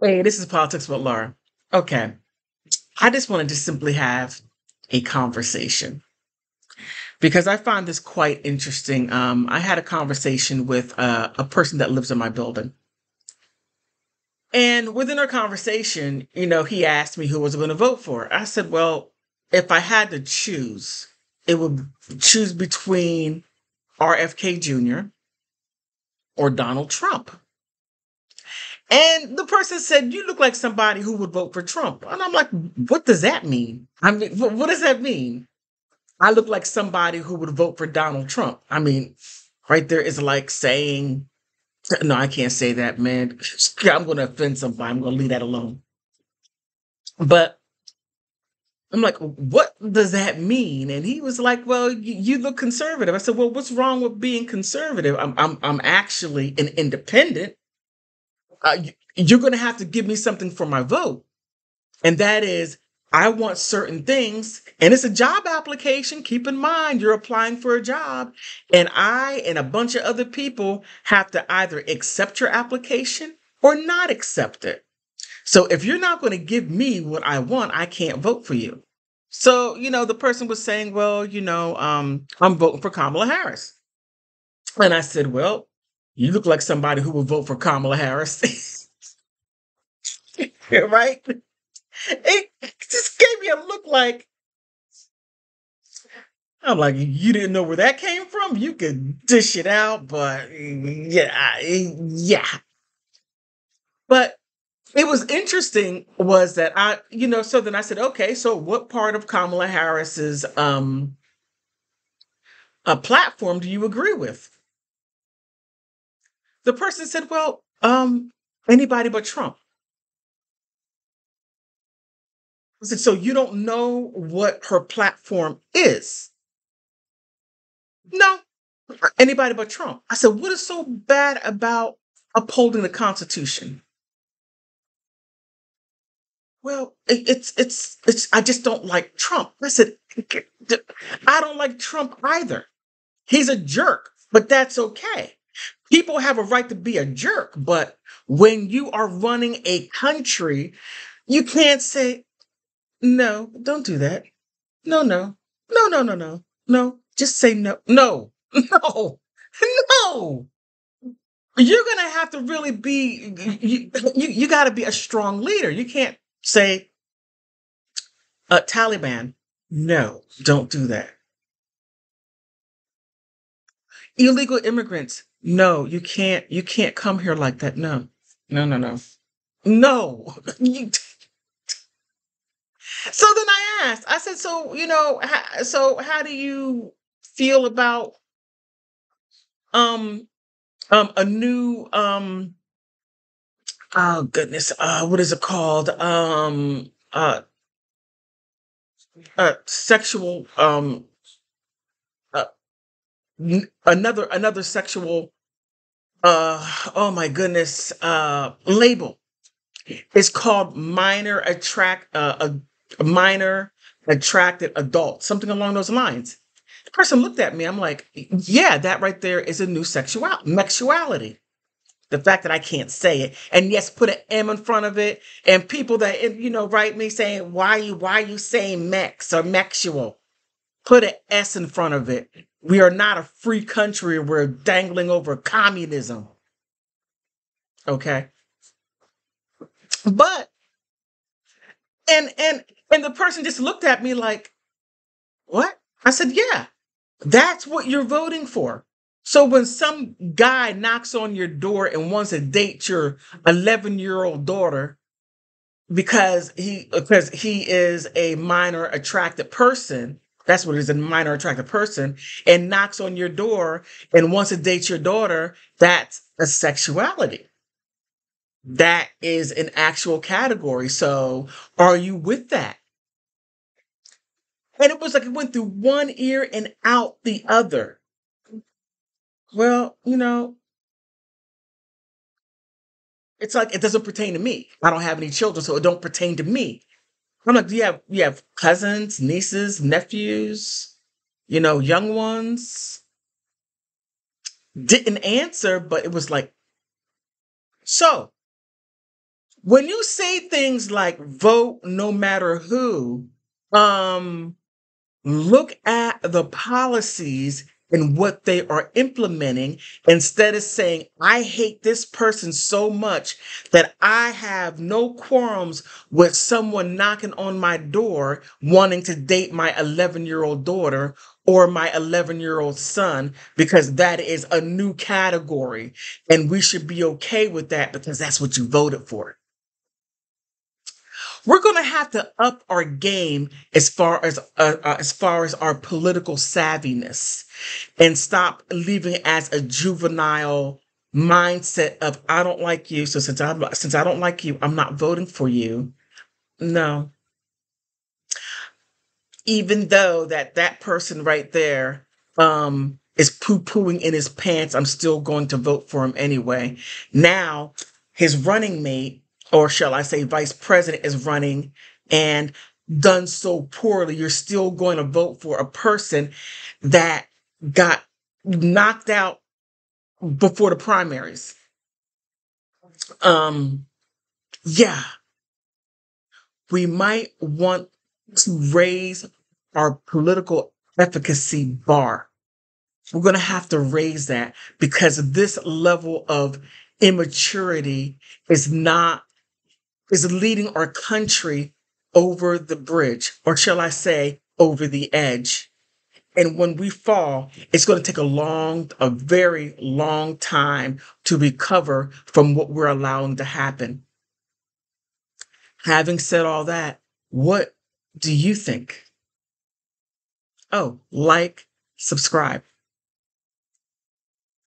Hey, this is Politics with Laura. Okay. I just wanted to simply have a conversation because I find this quite interesting. I had a conversation with a person that lives in my building. And within our conversation, he asked me who was going to vote for. I said, well, if I had to choose, it would choose between RFK Jr. or Donald Trump. And the person said, you look like somebody who would vote for Trump. And I'm like, what does that mean? I mean, what does that mean? I look like somebody who would vote for Donald Trump. I mean, right there is like saying, no, I can't say that, man. I'm going to offend somebody. I'm going to leave that alone. But I'm like, what does that mean? And he was like, well, you look conservative. I said, well, what's wrong with being conservative? I'm actually an independent. You're going to have to give me something for my vote. And that is, I want certain things. And it's a job application. Keep in mind, you're applying for a job. And I and a bunch of other people have to either accept your application or not accept it. So if you're not going to give me what I want, I can't vote for you. So, the person was saying, well, I'm voting for Kamala Harris. And I said, well, you look like somebody who would vote for Kamala Harris. Right? It just gave me a look like, I'm like, you didn't know where that came from? You could dish it out, but yeah. But it was interesting was that so then I said, okay, so what part of Kamala Harris's platform do you agree with? The person said, well, anybody but Trump. I said, so you don't know what her platform is? No, anybody but Trump. I said, what is so bad about upholding the Constitution? Well, it's. I just don't like Trump. I said, I don't like Trump either. He's a jerk, but that's okay. People have a right to be a jerk, but when you are running a country, you can't say, no, don't do that. No, no, no, no, no, no, no. Just say no, no, no, no. You're gonna have to really be. You got to be a strong leader. You can't say, Taliban. No, don't do that. Illegal immigrants. No, you can't. You can't come here like that. No, no, no, no, no. So then I asked. I said, so so how do you feel about um a new oh goodness, what is it called, sexual uh another sexual oh my goodness, label. It's called a minor attracted adult, something along those lines. The person looked at me. I'm like, yeah, that right there is a new sexuality. The fact that I can't say it, and yes, put an M in front of it, and people that write me saying, why you saying mex or mexual? Put an S in front of it. We are not a free country. We're dangling over communism. Okay, but and and and the person just looked at me like, what? I said, yeah, that's what you're voting for. So when some guy knocks on your door and wants to date your 11-year-old daughter because he is a minor attracted person, that's what it is, a minor attracted person, and knocks on your door and wants to date your daughter, that's a sexuality. That is an actual category. So are you with that? And it was like it went through one ear and out the other. Well, it's like it doesn't pertain to me. I don't have any children, so it don't pertain to me. I'm like, do you have cousins, nieces, nephews, young ones? Didn't answer, but it was like, so When you say things like vote no matter who, um, look at the policies and what they are implementing instead of saying, I hate this person so much that I have no qualms with someone knocking on my door wanting to date my 11-year-old daughter or my 11-year-old son, because that is a new category. And we should be okay with that because that's what you voted for. We're going to have to up our game as far as our political savviness, and stop leaving as a juvenile mindset of I don't like you, so since I don't like you, I'm not voting for you. No, even though that person right there is poo-pooing in his pants, I'm still going to vote for him anyway. Now his running mate, or shall I say vice president, is running and done so poorly. You're still going to vote for a person that got knocked out before the primaries. um yeah, we might want to raise our political efficacy bar. We're going to have to raise that because this level of immaturity is not, is leading our country over the bridge, or shall I say, over the edge. And when we fall, it's going to take a very long time to recover from what we're allowing to happen. Having said all that, what do you think? Oh, like, subscribe.